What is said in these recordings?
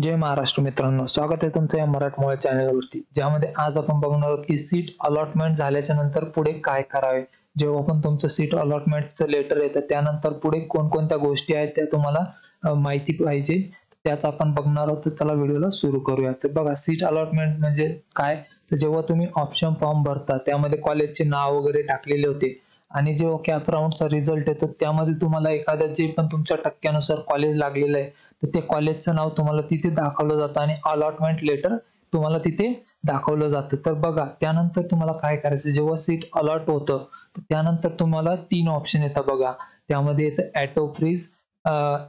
जय महाराष्ट्र मित्रांनो, स्वागत आहे तुमचं या मराठमोळ्या चॅनलवरती, ज्यामध्ये आज आपण बघणार आहोत की सीट अलॉटमेंट झाल्याच्या नंतर पुढे काय करावे. जेव्हा पण तुमचं सीट अलॉटमेंटचं लेटर येतं त्यानंतर पुढे कोणकोणत्या गोष्टी आहेत त्या तुम्हाला माहिती पाहिजे, त्याच आपण बघणार आहोत. तर चला व्हिडिओला सुरू करूया. तर बघा, सीट अलॉटमेंट म्हणजे काय, तर जेव्हा तुम्ही ऑप्शन फॉर्म भरता त्यामध्ये कॉलेजचे नाव वगैरे टाकलेले होते आणि जेव्हा कॅप राऊंडचा रिझल्ट येतो त्यामध्ये तुम्हाला एखाद्या जे पण तुमच्या टक्क्यानुसार कॉलेज लागलेलं आहे तर ते कॉलेजचं नाव तुम्हाला तिथे दाखवलं जातं आणि अलॉटमेंट लेटर तुम्हाला तिथे दाखवलं जातं. तर बघा, त्यानंतर तुम्हाला काय करायचं, जेव्हा सीट अलॉट होतं तर त्यानंतर तुम्हाला 3 ऑप्शन येतात. बघा, त्यामध्ये येतं ऑटो फ्रीज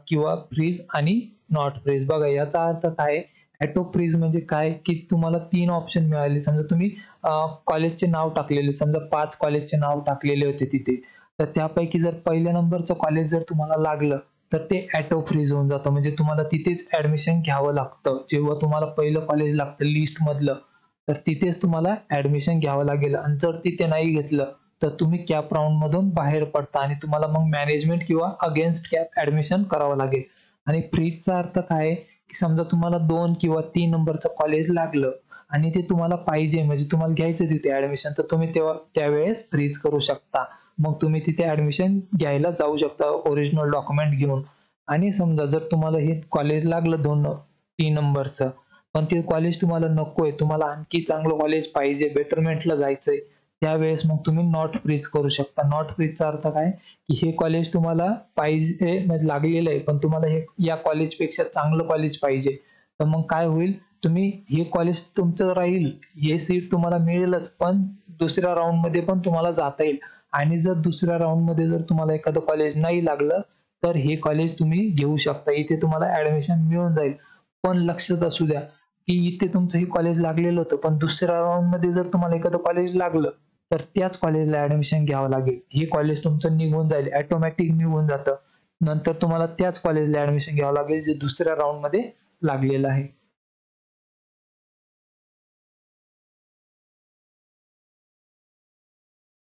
किंवा फ्रीज आणि नॉट फ्रीज. बघा, याचा अर्थ काय, ऑटो फ्रीज म्हणजे काय की तुम्हाला 3 ऑप्शन मिळाले. समजा तुम्ही कॉलेजचे नाव टाकलेले, समजा 5 कॉलेजचे नाव टाकलेले होते तिथे, तर त्यापैकी जर पहिल्या नंबरचं कॉलेज जर तुम्हाला लागलं तर ते ऑटो फ्रीज होऊन जातं, म्हणजे तुम्हाला तिथेच ऍडमिशन घ्यावं लागतं. जेव्हा तुम्हाला पहिलं कॉलेज लागतं लिस्ट मधलं तर तिथेच तुम्हाला ऍडमिशन घ्यावं लागेल आणि जर तिथे नाही घेतलं तर तुम्ही कॅप राऊंड मधून बाहेर पडता आणि तुम्हाला मग मॅनेजमेंट किंवा अगेन्स्ट कॅप ऍडमिशन करावं लागेल. आणि फ्रीजचा अर्थ काय आहे की समजा तुम्हाला 2 किंवा 3 नंबरचं कॉलेज लागलं आणि ते तुम्हाला पाहिजे, म्हणजे तुम्हाला घ्यायचं तिथे ऍडमिशन, तर तुम्ही तेव्हा त्यावेळेस फ्रीज करू शकता. मग तुम्ही तिथे ऍडमिशन घ्यायला जाऊ शकता ओरिजिनल डॉक्युमेंट घेऊन. आणि समजा जर तुम्हाला हे कॉलेज लागलं 2-3 नंबरचं, पण ते कॉलेज तुम्हाला नकोय, तुम्हाला आणखी चांगलं कॉलेज पाहिजे, बेटरमेंटला जायचंय, त्यावेळेस मग तुम्ही नॉट फ्रीज करू शकता. नॉट फ्रीजचा अर्थ काय की हे कॉलेज तुम्हाला पाहिजे, म्हणजे लागलेलं आहे, पण तुम्हाला हे या कॉलेजपेक्षा चांगलं कॉलेज पाहिजे. तर मग काय होईल, तुम्ही हे कॉलेज तुमचं राहील, हे सीट तुम्हाला मिळेलच, पण दुसऱ्या राऊंड मध्ये पण तुम्हाला जाता येईल. आणि जर दुसऱ्या राऊंड मध्ये जर तुम्हाला एखादं कॉलेज नाही लागलं तर हे कॉलेज तुम्ही घेऊ शकता, इथे तुम्हाला ऍडमिशन मिळून जाईल. पण लक्षात असू द्या की इथे तुमचं हे कॉलेज लागलेलं होतं, पण दुसऱ्या राऊंड मध्ये जर तुम्हाला एखादं कॉलेज लागलं तर त्याच कॉलेजला ऍडमिशन घ्यावं लागेल. हे कॉलेज तुमचं निघून जाईल, ऑटोमॅटिक निघून जातं. नंतर तुम्हाला त्याच कॉलेजला ऍडमिशन घ्यावं लागेल जे दुसऱ्या राऊंड मध्ये लागलेलं आहे.